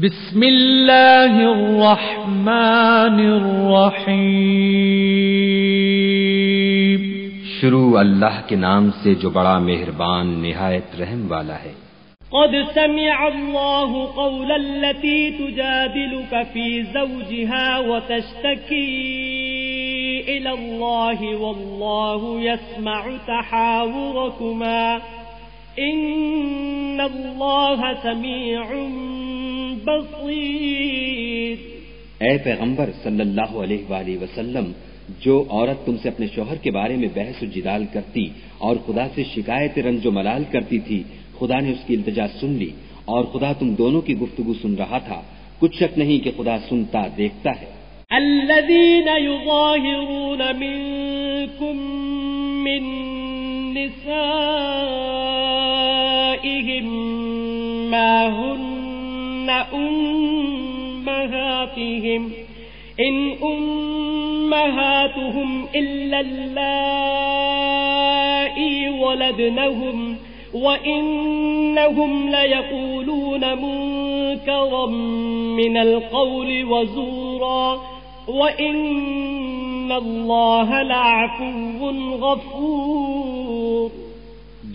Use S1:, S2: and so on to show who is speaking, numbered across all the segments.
S1: بسم اللہ الرحمن الرحیم۔
S2: شروع اللہ کے نام سے جو بڑا مہربان نہایت رحم والا ہے۔
S3: قد سمع اللہ قول التي تجادلك في زوجها وتشتكي إلى الله والله يسمع تحاوركما إن الله سميع بصیر۔
S2: اے پیغمبر صلی اللہ علیہ وآلہ وسلم، جو عورت تم سے اپنے شوہر کے بارے میں بحث و جدال کرتی اور خدا سے شکایت رنج و ملال کرتی تھی، خدا نے اس کی التجا سن لی اور خدا تم دونوں کی گفتگو سن رہا تھا۔ کچھ شک نہیں کہ خدا سنتا دیکھتا ہے۔
S3: الذين يظاهرون منكم من نسائهم ما هن أمهاتهم إن أمهاتهم إلا اللائي ولدنهم وإنهم ليقولون منكرا من القول وزورا وإن الله لعفو غفور۔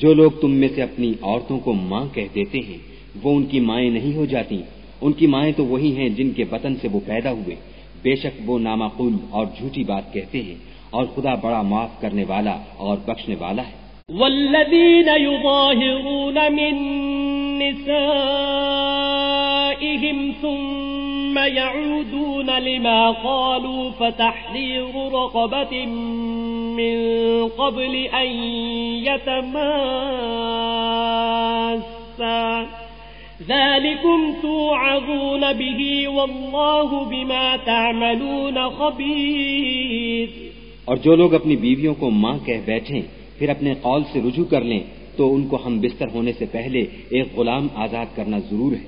S2: جو لوگ تم میں سے اپنی عورتوں کو ماں کہہ دیتے ہیں وہ ان کی مائیں نہیں ہو جاتی، ان کی مائیں تو وہی ہیں جن کے بطن سے وہ پیدا ہوئے، بے شک وہ نامعقول اور جھوٹی بات کہتے ہیں، اور خدا بڑا معاف کرنے والا اور بخشنے والا ہے۔
S3: والذین یظاہرون من نسائهم ثم يعودون لما قالوا فتحرير رقبة من قبل أن يتماسا ذلكم توعظون به والله بما تعملون خبير۔
S2: اور جو لوگ اپنی بیویوں کو ماں کہہ بیٹھیں پھر اپنے قول سے رجوع کر لیں تو ان کو ہم بستر ہونے سے پہلے ایک غلام آزاد کرنا ضرور ہے۔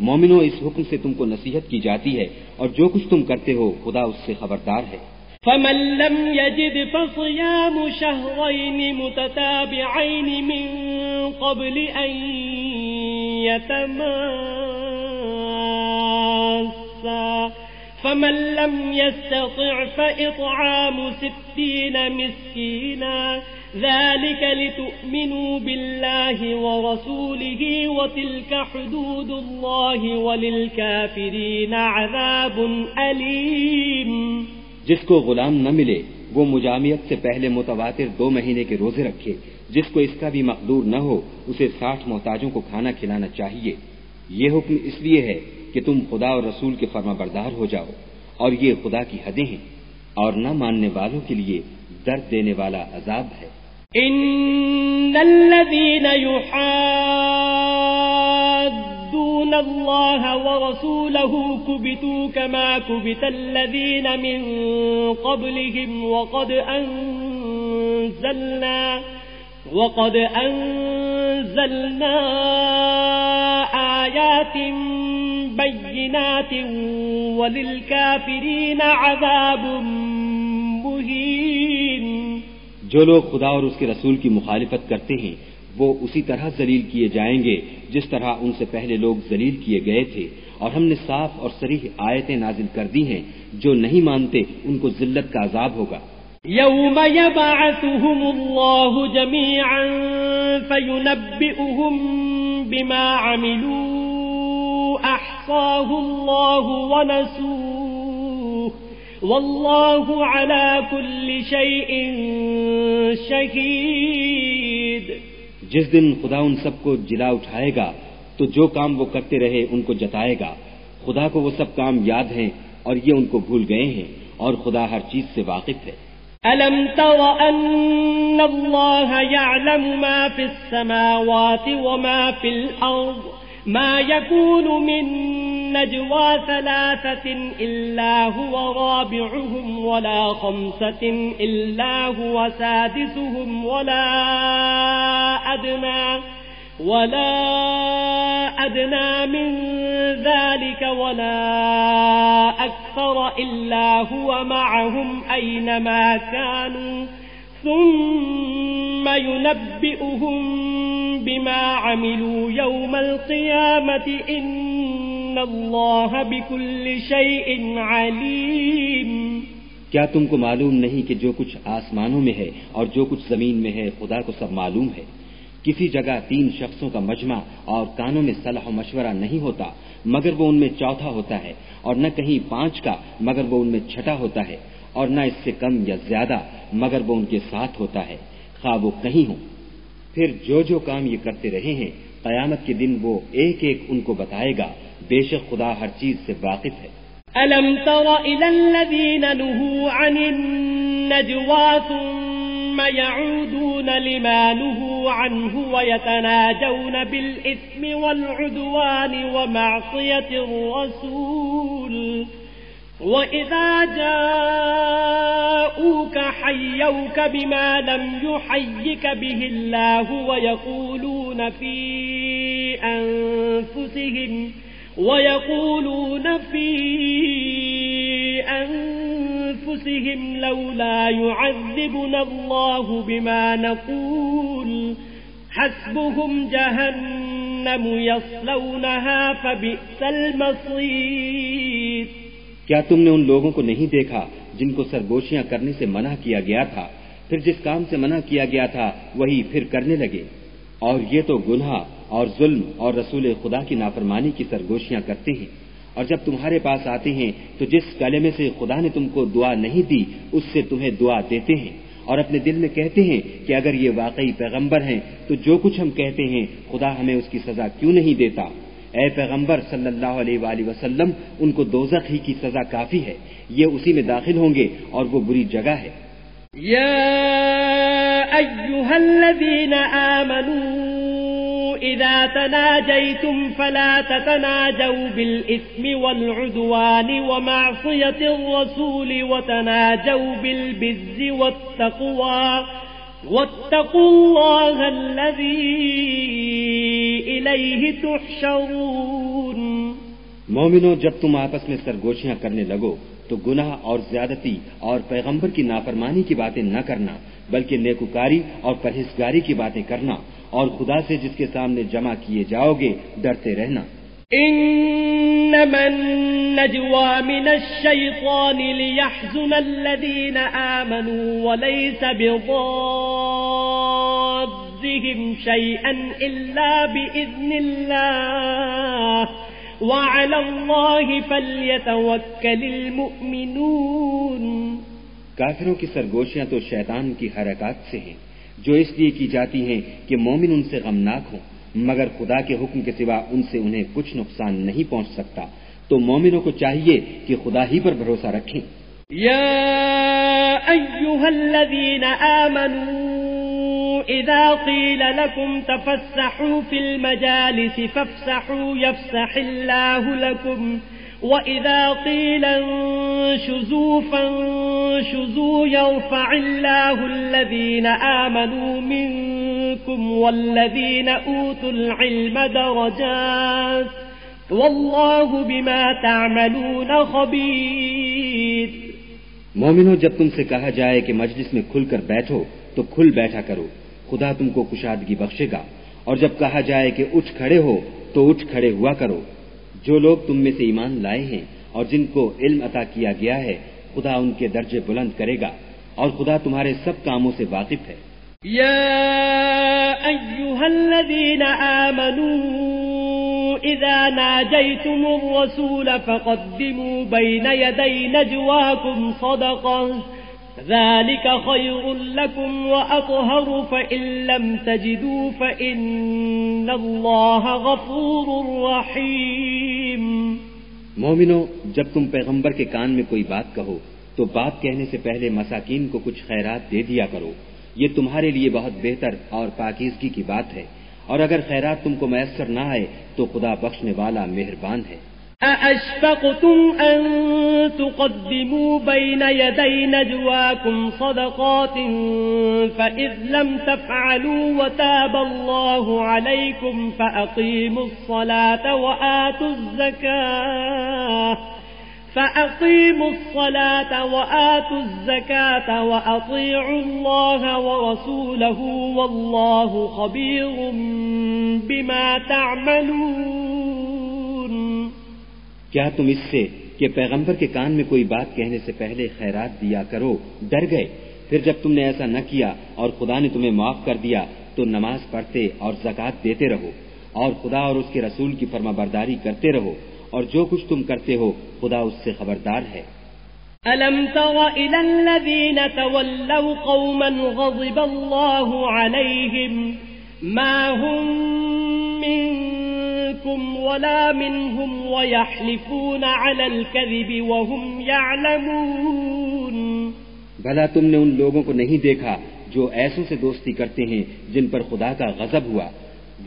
S2: مومنوں، اس حکم سے تم کو نصیحت کی جاتی ہے اور جو کچھ تم کرتے ہو خدا اس سے خبردار ہے۔
S3: فمن لم يجد فصيام شهرين متتابعين من قبل أن يتماسا فمن لم يستطع فإطعام 60 مسكينا ذلك لتؤمنوا بالله ورسوله وتلك حدود الله وللكافرين عذاب أليم۔
S2: جس کو غلام نہ ملے وہ مجامعت سے پہلے متواتر 2 مہینے کے روزے رکھے، جس کو اس کا بھی مقدور نہ ہو اسے 60 محتاجوں کو کھانا کھلانا چاہیے۔ یہ حکم اس لیے ہے کہ تم خدا اور رسول کے فرما بردار ہو جاؤ، اور یہ خدا کی حدیں ہیں، اور نہ ماننے والوں کے لیے درد دینے والا عذاب ہے۔
S3: ان الذين يحادون الله ورسوله كبتوا كما كبت الذين من قبلهم وقد أنزلنا آيات بينات وللكافرين عذاب مهين۔
S2: جو لوگ خدا اور اس کے رسول کی مخالفت کرتے ہیں وہ اسی طرح ذلیل کیے جائیں گے جس طرح ان سے پہلے لوگ ذلیل کیے گئے تھے، اور ہم نے صاف اور صریح آیتیں نازل کر دی ہیں، جو نہیں مانتے ان کو ذلت کا عذاب ہوگا۔
S3: یوم یبعثهم اللہ جميعا فینبئهم بما عملوا احصاہ اللہ ونسوہ واللہ علی کل شیء شہید۔
S2: جس دن خدا ان سب کو جلا اٹھائے گا تو جو کام وہ کرتے رہے ان کو جتائے گا، خدا کو وہ سب کام یاد ہیں اور یہ ان کو بھول گئے ہیں، اور خدا ہر چیز سے واقف ہے۔
S3: أَلَمْ تَرَ أَنَّ اللَّهَ يَعْلَمُ مَا فِي السَّمَاوَاتِ وَمَا فِي الْأَرْضِ مَا يَكُونُ مِن نَّجْوَى ثَلَاثَةٍ إِلَّا هُوَ رَابِعُهُمْ وَلَا خَمْسَةٍ إِلَّا هُوَ سَادِسُهُمْ وَلَا أَدْنَى مِن ذَلِكَ وَلَا أَكْثَرَ إِلَّا هُوَ مَعَهُمْ أَيْنَمَا كَانُوا ثم ينبئهم بما عملوا يوم القيامة إن اللہ بکل شیء علیم۔
S2: کیا تم کو معلوم نہیں کہ جو کچھ آسمانوں میں ہے اور جو کچھ زمین میں ہے خدا کو سب معلوم ہے؟ کسی جگہ 3 شخصوں کا مجمع اور کانوں میں صلاح و مشورہ نہیں ہوتا مگر وہ ان میں چوتھا ہوتا ہے، اور نہ کہیں 5 کا مگر وہ ان میں چھٹا ہوتا ہے، اور نہ اس سے کم یا زیادہ مگر وہ ان کے ساتھ ہوتا ہے، خواہ وہ کہیں ہوں۔ پھر جو کام یہ کرتے رہے ہیں قیامت کے دن وہ ایک ایک ان کو بتائے گا، بے شک خدا ہر چیز سے واقف ہے۔
S3: ألم تر إلى الذين نهوا عن النجوى ثم يعودون لما نهوا عنه ويتناجون بالإثم والعدوان ومعصية الرسول وإذا جاءوك حيوك بما لم يحيك به الله ويقولون في أنفسهم لولا يعذبنا الله بما نقول حسبهم جهنم يصلونها فبئس المصير۔
S2: کیا تم نے ان لوگوں کو نہیں دیکھا جن کو سرگوشیاں کرنے سے منع کیا گیا تھا، پھر جس کام سے منع کیا گیا تھا وہی پھر کرنے لگے؟ اور یہ تو گناہ اور ظلم اور رسول خدا کی نافرمانی کی سرگوشیاں کرتے ہیں، اور جب تمہارے پاس آتے ہیں تو جس کلمے سے خدا نے تم کو دعا نہیں دی اس سے تمہیں دعا دیتے ہیں، اور اپنے دل میں کہتے ہیں کہ اگر یہ واقعی پیغمبر ہیں تو جو کچھ ہم کہتے ہیں خدا ہمیں اس کی سزا کیوں نہیں دیتا؟ اے پیغمبر صلی اللہ علیہ وآلہ وسلم، ان کو دوزخ ہی کی سزا کافی ہے، یہ اسی میں داخل ہوں گے اور وہ بری جگہ ہے۔
S3: یا ایھا الذین آمنوا اذا تناجیتم فلا تتناجوا بالإثم والعدوان ومعصیة الرسول وتناجوا بالبر والتقوى واتقوا اللہ الذی الیہ تحشرون۔
S2: مومنو، جب تم آپس میں سرگوشیاں کرنے لگو تو گناہ اور زیادتی اور پیغمبر کی نافرمانی کی باتیں نہ کرنا، بلکہ نیکوکاری اور پرہیزگاری کی باتیں کرنا، اور خدا سے جس کے سامنے جمع کیے جاؤ گے ڈرتے رہنا۔
S3: انما النجوى من الشيطان ليحزن الذين آمنوا وليس بضارهم شيئا إلا بإذن الله وعلى الله فليتوكل المؤمنون۔
S2: کافروں کی سرگوشیاں تو شیطان کی حرکات سے ہیں جو اس لیے کی جاتی ہیں کہ مومن ان سے غمناک ہوں، مگر خدا کے حکم کے سوا ان سے انہیں کچھ نقصان نہیں پہنچ سکتا، تو مومنوں کو چاہیے کہ خدا ہی پر بھروسہ رکھیں۔
S3: یا ایھا الذین آمنوا اذا قیل لکم تفسحوا فی المجالس فافسحوا یفسح اللہ لکم وَإِذَا قِيلَ انشُزُوا فَانشُزُوا يَرْفَعِ اللَّهُ الَّذِينَ آمَنُوا مِنكُمْ وَالَّذِينَ أُوتُوا الْعِلْمَ دَرَجَاتٍ وَاللَّهُ بِمَا تَعْمَلُونَ خَبِيرٌ۔
S2: مومنو، جب تم سے کہا جائے کہ مجلس میں کھل کر بیٹھو تو کھل بیٹھا کرو، خدا تم کو کشادگی بخشے گا، اور جب کہا جائے کہ اٹھ کھڑے ہو تو اٹھ کھڑے ہوا کرو۔ جو لوگ تم میں سے ایمان لائے ہیں اور جن کو علم عطا کیا گیا ہے خدا ان کے درجے بلند کرے گا، اور خدا تمہارے سب کاموں سے واقف ہے۔
S3: یا ایھا الذین آمنوا اذا ناجیتم الرسول فقدموا بین یدی نجواکم صدقہ ذلك خير لكم وأطهر فإن لم تجدوا فإن الله غفور رحيم۔
S2: مومنو، جب تم پیغمبر کے کان میں کوئی بات کہو تو بات کہنے سے پہلے مساکین کو کچھ خیرات دے دیا کرو، یہ تمہارے لیے بہت بہتر اور پاکیزگی کی بات ہے، اور اگر خیرات تم کو میسر نہ آئے تو خدا بخشنے والا مہربان ہے۔
S3: أأشفقتم أن تقدموا بين يدي نجواكم صدقات فإذ لم تفعلوا وتاب الله عليكم فأقيموا الصلاة وآتوا الزكاة وأطيعوا الله ورسوله والله خبير بما تعملون۔
S2: کیا تم اس سے کہ پیغمبر کے کان میں کوئی بات کہنے سے پہلے خیرات دیا کرو ڈر گئے؟ پھر جب تم نے ایسا نہ کیا اور خدا نے تمہیں معاف کر دیا تو نماز پڑھتے اور زکوٰۃ دیتے رہو اور خدا اور اس کے رسول کی فرما برداری کرتے رہو، اور جو کچھ تم کرتے ہو خدا اس سے خبردار ہے۔
S3: أَلَمْ تَرَ إِلَى الَّذِينَ تَوَلَّوْا قَوْمًا غَضِبَ اللَّهُ عَلَيْهِمْ مَا هُمْ مِنكُمْ وَلَا مِنْهُمْ وَيَحْلِفُونَ عَلَى الْكَذِبِ وَهُمْ يَعْلَمُونَ۔
S2: بھلا تم نے ان لوگوں کو نہیں دیکھا جو ایسوں سے دوستی کرتے ہیں جن پر خدا کا غضب ہوا،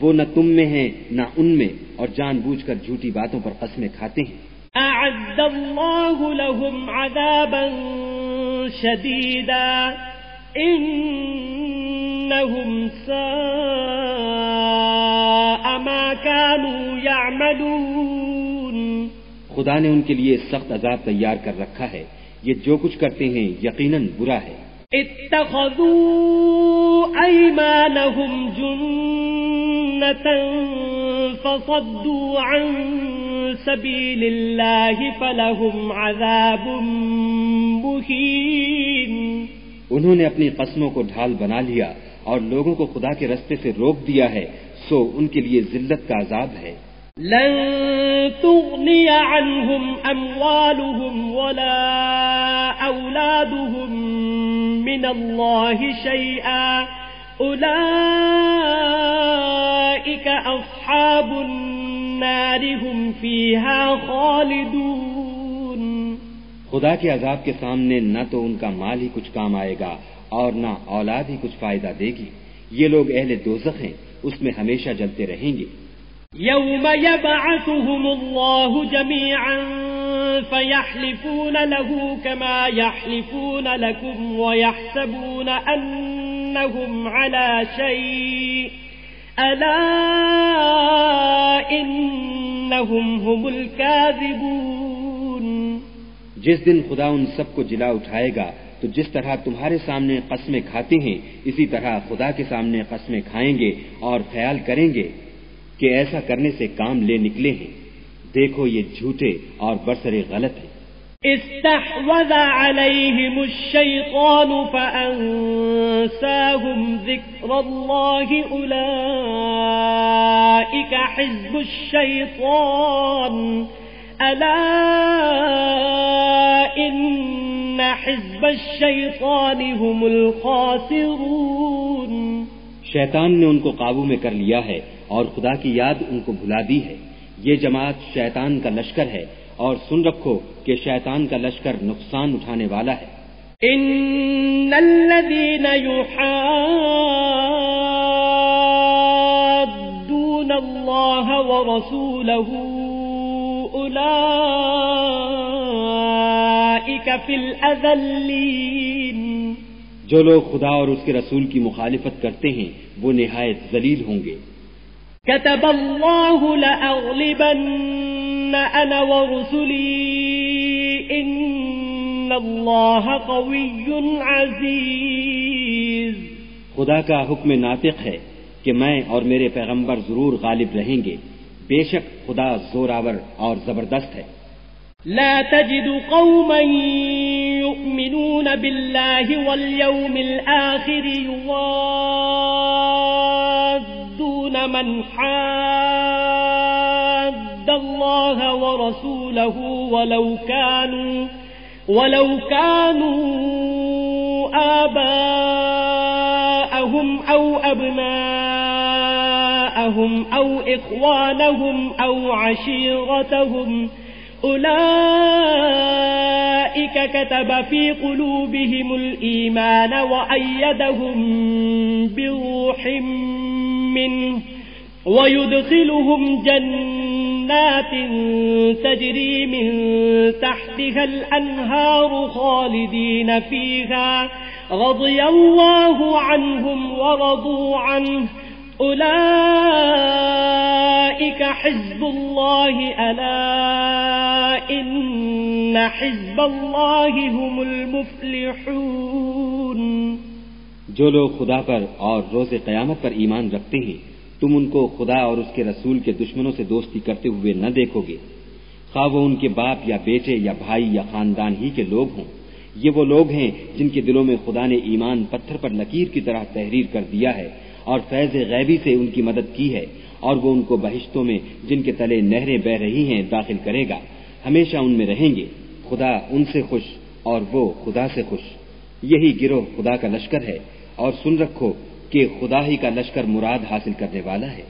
S2: وہ نہ تم میں ہیں نہ ان میں، اور جان بوجھ کر جھوٹی باتوں پر قسمیں کھاتے ہیں۔
S3: أعد الله لهم عذابا شديدا إنهم ساء ما كانوا يعملون۔
S2: خدا نے ان کے لیے سخت عذاب تیار کر رکھا ہے، یہ جو کچھ کرتے ہیں یقیناً برا ہے۔
S3: اتخذوا أيمانهم جنة فصدوا عن سبيل الله فلهم عذاب مهين۔
S2: انہوں نے اپنی قسموں کو ڈھال بنا لیا اور لوگوں کو خدا کے رستے سے روک دیا ہے، سو ان کے لیے ذلت کا عذاب ہے۔
S3: لن تغني عنهم أموالهم ولا أولادهم من الله شيئا أولئك أصحاب النار هم فيها خالدون۔
S2: خدا کے عذاب کے سامنے نہ تو ان کا مال ہی کچھ کام آئے گا اور نہ اولاد ہی کچھ فائدہ دے گی، یہ لوگ اہل دوزخ ہیں، اس میں ہمیشہ جلتے رہیں گے۔
S3: يوم يبعثهم الله جميعا فيحلفون له كما يحلفون لكم ويحسبون أنهم على شيء ألا إنهم هم الكاذبون۔
S2: جس دن خدا ان سب کو جلا اٹھائے گا تو جس طرح تمہارے سامنے قسمیں کھاتے ہیں اسی طرح خدا کے سامنے قسمیں کھائیں گے اور خیال کریں گے کہ ایسا کرنے سے کام لے نکلے ہیں، دیکھو یہ جھوٹے اور برسرے غلط ہیں۔
S3: استحوذ عليهم الشيطان فأنساهم ذكر الله أولئك حزب الشيطان ألا إن حزب الشيطان هم الخاسرون۔
S2: شیطان نے ان کو قابو میں کر لیا ہے اور خدا کی یاد ان کو بھلا دی ہے، یہ جماعت شیطان کا لشکر ہے، اور سن رکھو کہ شیطان کا لشکر نقصان اٹھانے والا ہے۔
S3: ان الذين يحادون الله ورسوله اولئك في الاذلين۔
S2: جو لوگ خدا اور اس کے رسول کی مخالفت کرتے ہیں وہ نہایت ذلیل ہوں گے۔
S3: كتب الله لأغلبن أنا ورسلي إن الله قوي عزيز۔
S2: خدا کا حکم ناطق ہے کہ میں اور میرے پیغمبر ضرور غالب رہیں گے، بے شک خدا زوراور اور زبردست ہے۔
S3: لا تجد قوما يؤمنون بالله واليوم الآخر يوادون من حاد الله ورسوله ولو كانوا آباءهم أو أبناءهم أو إخوانهم أو عشيرتهم أولئك كتب في قلوبهم الإيمان وأيدهم بروح منه ويدخلهم جنات تجري من تحتها الأنهار خالدين فيها رضي الله عنهم ورضوا عنه أولئك حزب الله ألا إن حزب الله هم المفلحون۔
S2: جو لوگ خدا پر اور روز قیامت پر ایمان رکھتے ہیں تم ان کو خدا اور اس کے رسول کے دشمنوں سے دوستی کرتے ہوئے نہ دیکھو گے۔ خواہ وہ ان کے باپ یا بیٹے یا بھائی یا خاندان ہی کے لوگ ہوں۔ یہ وہ لوگ ہیں جن کے دلوں میں خدا نے ایمان پتھر پر لکیر کی طرح تحریر کر دیا ہے اور فیض غیبی سے ان کی مدد کی ہے، اور وہ ان کو بہشتوں میں جن کے تلے نہریں بہ رہی ہیں داخل کرے گا، ہمیشہ ان میں رہیں گے۔ خدا ان سے خوش اور وہ خدا سے خوش۔ یہی گروہ خدا کا لشکر ہے، اور سن رکھو کہ خدا ہی کا لشکر مراد حاصل کرنے والا ہے۔